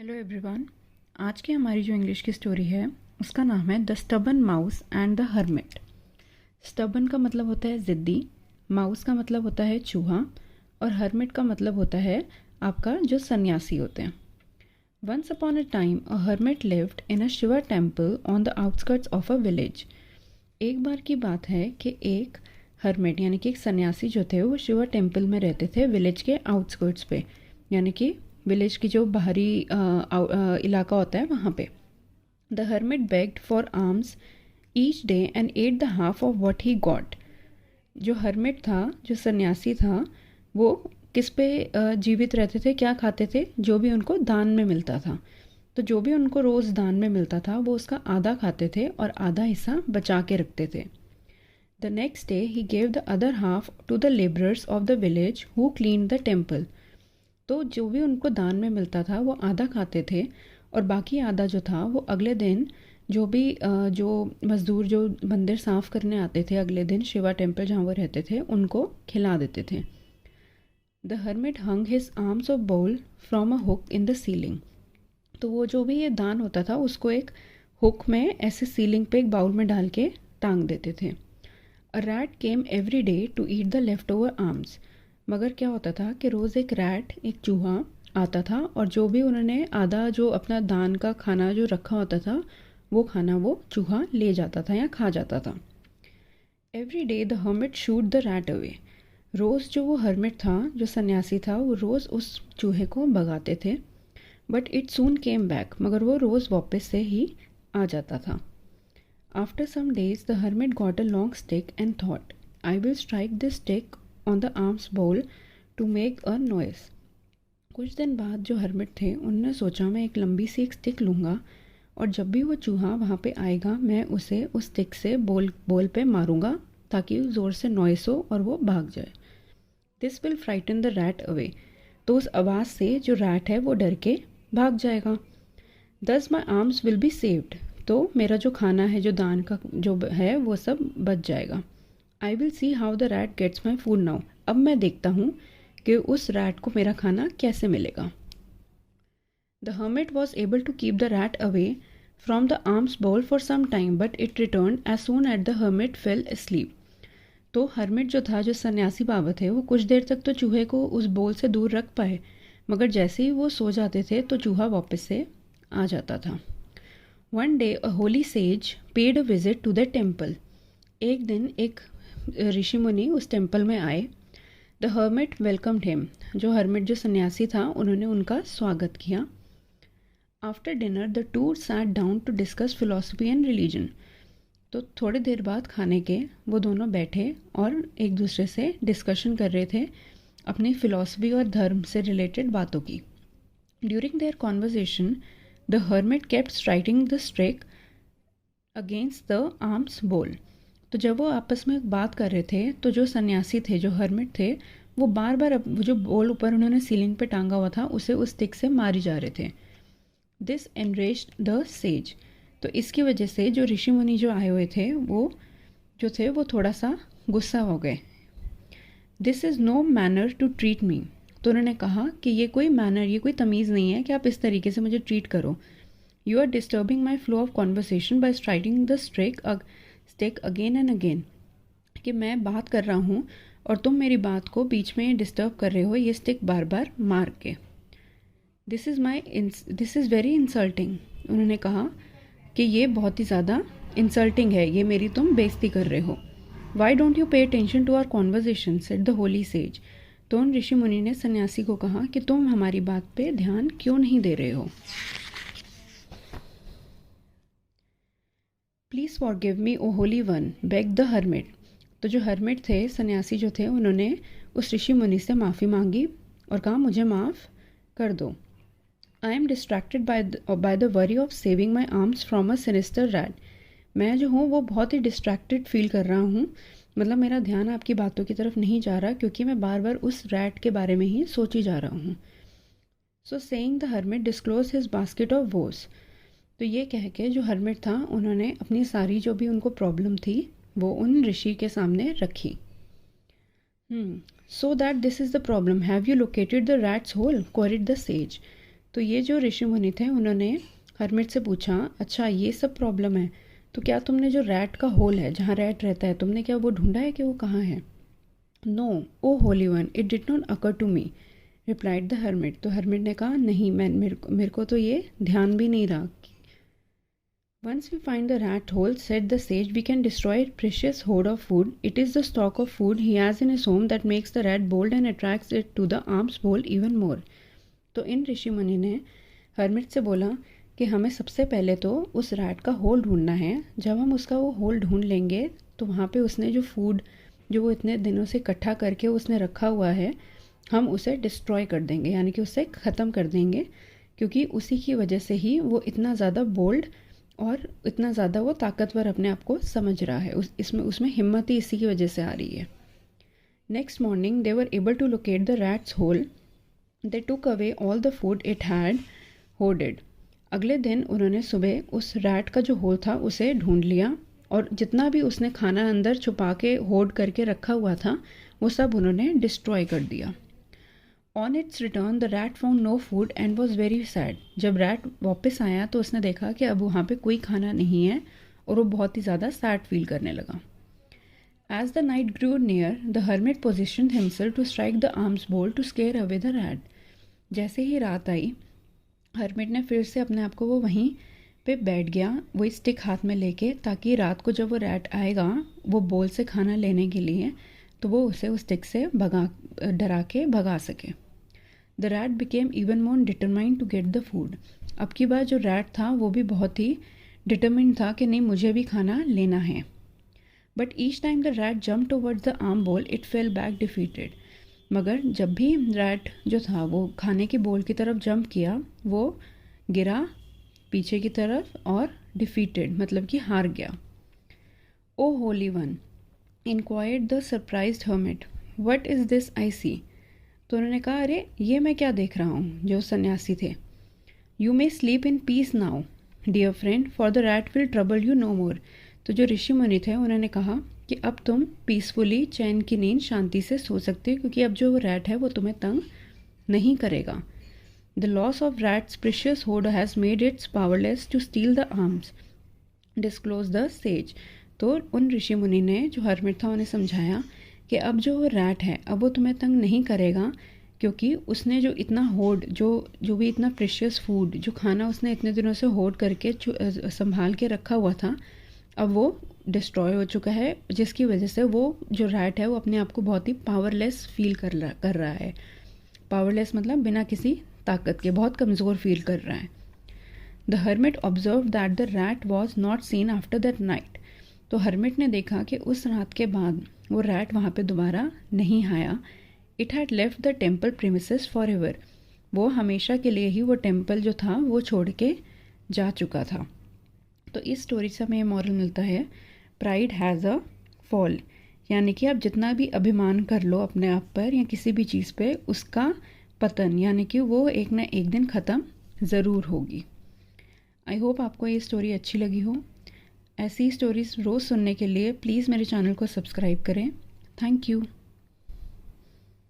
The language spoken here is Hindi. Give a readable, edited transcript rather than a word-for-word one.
Hello everyone. आज की हमारी जो इंग्लिश की स्टोरी है उसका नाम है the stubborn mouse and the hermit. Stubborn का मतलब होता है ज़िद्दी, माउस का मतलब होता है चूहा और हर्मिट का मतलब होता है आपका जो सन्यासी होते हैं। Once upon a time a hermit lived in a Shiva temple on the outskirts of a village. एक बार की बात है कि एक हर्मिट यानी कि एक सन्यासी जो थे वो शिवा टेम्पल में रहते थे विलेज के आउटस्कर्ट्स पे, यानी कि विलेज की जो बाहरी इलाका होता है वहाँ पे। The hermit bagged for arms each day and at the half of what he got. जो हर्मिट था, जो सन्यासी था, वो किस पे जीवित रहते थे, क्या खाते थे? जो भी उनको दान में मिलता था। तो जो भी उनको रोज़ दान में मिलता था वो उसका आधा खाते थे और आधा हिस्सा बचा के रखते थे। The next day he gave the other half to the labourers of the village who clean the temple. तो जो भी उनको दान में मिलता था वो आधा खाते थे और बाकी आधा जो था वो अगले दिन जो भी जो मज़दूर जो मंदिर साफ़ करने आते थे अगले दिन शिवा टेम्पल जहाँ वो रहते थे उनको खिला देते थे। The hermit hung his alms of bowl from a hook in the ceiling. तो वो जो भी ये दान होता था उसको एक हुक में ऐसे सीलिंग पे एक बाउल में डाल के टांग देते थे। A rat came every day to eat the leftover alms. मगर क्या होता था कि रोज़ एक रैट, एक चूहा आता था और जो भी उन्होंने आधा जो अपना दान का खाना जो रखा होता था वो खाना वो चूहा ले जाता था या खा जाता था। Every day the hermit shooed the rat away. रोज़ जो वो हर्मिट था, जो सन्यासी था, वो रोज़ उस चूहे को भगाते थे। But it soon came back, मगर वो रोज़ वापस से ही आ जाता था। After some days the hermit got a long stick and thought, I will strike this stick on the alms bowl to make a noise. कुछ दिन बाद जो हर्मिट थे उन्होंने सोचा मैं एक लंबी सी एक स्टिक लूँगा और जब भी वो चूहा वहाँ पे आएगा मैं उसे उस स्टिक से बोल पे मारूंगा ताकि ज़ोर से नॉइस हो और वो भाग जाए। This will frighten the rat away. तो उस आवाज़ से जो रैट है वो डर के भाग जाएगा। दस my arms will be saved. तो मेरा जो खाना है, जो दान का जो है, वो सब बच जाएगा। I will see how the rat gets my food now. अब मैं देखता हूँ कि उस रैट को मेरा खाना कैसे मिलेगा। The hermit was able to keep the rat away from the alms bowl for some time but it return as soon at the hermit fell asleep। तो हर्मिट जो था, जो सन्यासी बाबा थे, वो कुछ देर तक तो चूहे को उस बोल से दूर रख पाए, मगर जैसे ही वो सो जाते थे तो चूहा वापस से आ जाता था। One day a holy sage paid a visit to the temple. एक दिन एक ऋषि मुनि उस टेम्पल में आए। The hermit welcomed him. जो हर्मिट, जो सन्यासी था, उन्होंने उनका स्वागत किया। After dinner the two sat down to discuss philosophy and religion. तो थोड़ी देर बाद खाने के वो दोनों बैठे और एक दूसरे से डिस्कशन कर रहे थे अपनी फ़िलॉसफी और धर्म से रिलेटेड बातों की। During their conversation the hermit kept striking the stick against the alms bowl. तो जब वो आपस में बात कर रहे थे तो जो सन्यासी थे, जो हर्मिट थे, वो बार बार जो बोल ऊपर उन्होंने सीलिंग पे टांगा हुआ था उसे उस स्टिक से मारी जा रहे थे। This enraged the sage. तो इसकी वजह से जो ऋषि मुनि जो आए हुए थे वो जो थे वो थोड़ा सा गुस्सा हो गए। This is no manner to treat me. तो उन्होंने कहा कि ये कोई मैनर, ये कोई तमीज़ नहीं है कि आप इस तरीके से मुझे ट्रीट करो। You are disturbing my flow of conversation by striking the stick again and again. कि मैं बात कर रहा हूँ और तुम मेरी बात को बीच में डिस्टर्ब कर रहे हो ये स्टिक बार बार मार के। This is very insulting. उन्होंने कहा कि ये बहुत ही ज़्यादा इंसल्टिंग है, ये मेरी तुम बेइज्जती कर रहे हो। Why don't you pay attention to our conversation said the holy sage. तो उन ऋषि मुनि ने सन्यासी को कहा कि तुम हमारी बात पे ध्यान क्यों नहीं दे रहे हो। Please forgive me O holy one begged the hermit. तो जो हर्मिट थे, सन्यासी जो थे, उन्होंने उस ऋषि मुनि से माफ़ी मांगी और कहा मुझे माफ़ कर दो। I am distracted by the worry of saving my arms from a sinister rat. मैं जो हूँ वो बहुत ही डिस्ट्रैक्टेड फील कर रहा हूँ, मतलब मेरा ध्यान आपकी बातों की तरफ नहीं जा रहा क्योंकि मैं बार बार उस रैट के बारे में ही सोची जा रहा हूँ। So saying the hermit disclose his basket of woes. तो ये कह के जो हर्मिट था उन्होंने अपनी सारी जो भी उनको प्रॉब्लम थी वो उन ऋषि के सामने रखी। So that this is the problem, have you located the rat's hole, queried the sage. तो ये जो ऋषि मुनि थे उन्होंने हर्मिट से पूछा, अच्छा ये सब प्रॉब्लम है, तो क्या तुमने जो रैट का होल है जहाँ रैट रहता है, तुमने क्या वो ढूंढा है कि वो कहाँ है? No O holy one, it did not occur to me, replied the hermit. तो हर्मिट ने कहा, नहीं, मेरे को तो ये ध्यान भी नहीं रहा। Once we find the rat hole, said the sage, we can destroy its precious hoard of food. It is the stock of food he has in his home that makes the rat bold and attracts it to the alms bowl even more. तो इन ऋषि मुनि ने हर्मिट से बोला कि हमें सबसे पहले तो उस रैट का होल ढूंढना है। जब हम उसका वो होल ढूंढ लेंगे तो वहाँ पे उसने जो फूड जो वो इतने दिनों से इकट्ठा करके उसने रखा हुआ है, हम उसे डिस्ट्रॉय कर देंगे, यानी कि उसे ख़त्म कर देंगे, क्योंकि उसी की वजह से ही वो इतना ज़्यादा बोल्ड और इतना ज़्यादा वो ताकतवर अपने आप को समझ रहा है। उसमें हिम्मत ही इसी की वजह से आ रही है। Next morning they were able to locate the rat's hole. They took away all the food it had hoarded. अगले दिन उन्होंने सुबह उस रैट का जो होल था उसे ढूंढ लिया और जितना भी उसने खाना अंदर छुपा के होर्ड करके रखा हुआ था वो सब उन्होंने डिस्ट्रॉय कर दिया। On its return the rat found no food and was very sad. जब रैट वापस आया तो उसने देखा कि अब वहाँ पे कोई खाना नहीं है और वो बहुत ही ज़्यादा सैड फील करने लगा। As the night grew near the hermit positioned himself to strike the alms bowl to scare away the rat. जैसे ही रात आई, हर्मिट ने फिर से अपने आप को वो वहीं पे बैठ गया, वही स्टिक हाथ में लेके, ताकि रात को जब वो रैट आएगा वो बोल से खाना लेने के लिए तो वो उसे उस स्टिक से डरा के भगा सके। The rat became even more determined to get the food. अब की बार जो रैट था वो भी बहुत ही डिटरमाइंड था कि नहीं, मुझे भी खाना लेना है। But each time the rat jump towards the arm बोल इट फेल बैक डिफीटेड। मगर जब भी रैट जो था वो खाने की बोल की तरफ जंप किया, वो गिरा पीछे की तरफ और डिफीटेड मतलब कि हार गया। O holy one, inquired the surprised hermit, what is this I see. तो उन्होंने कहा, अरे ये मैं क्या देख रहा हूँ, जो सन्यासी थे। You may sleep in peace now dear friend, for the rat will trouble you no more. तो जो ऋषि मुनि थे उन्होंने कहा कि अब तुम पीसफुली चैन की नींद शांति से सो सकते हो, क्योंकि अब जो रैट है वो तुम्हें तंग नहीं करेगा। The loss of rat's precious hoard has made its powerless to steal the alms, disclose the sage. तो उन ऋषि मुनि ने, जो हर्मिट था, उन्हें समझाया कि अब जो रैट है अब वो तुम्हें तंग नहीं करेगा, क्योंकि उसने जो इतना होर्ड जो भी इतना प्रेशियस फूड, जो खाना उसने इतने दिनों से होर्ड करके संभाल के रखा हुआ था, अब वो डिस्ट्रॉय हो चुका है, जिसकी वजह से वो जो रैट है वो अपने आप को बहुत ही पावरलेस फील कर रहा है। पावरलेस मतलब बिना किसी ताकत के, बहुत कमज़ोर फील कर रहा है। The hermit observe that the rat was not seen after that night. तो हर्मिट ने देखा कि उस रात के बाद वो रैट वहाँ पे दोबारा नहीं आया। It had left the temple premises for ever. वो हमेशा के लिए ही वो टेम्पल जो था वो छोड़ के जा चुका था। तो इस स्टोरी से हमें मॉरल मिलता है, प्राइड हैज़ अ फॉल, यानी कि आप जितना भी अभिमान कर लो अपने आप पर या किसी भी चीज़ पे, उसका पतन यानी कि वो एक ना एक दिन ख़त्म ज़रूर होगी। आई होप आपको ये स्टोरी अच्छी लगी हो। ऐसी स्टोरीज़ रोज़ सुनने के लिए प्लीज़ मेरे चैनल को सब्सक्राइब करें। Thank you.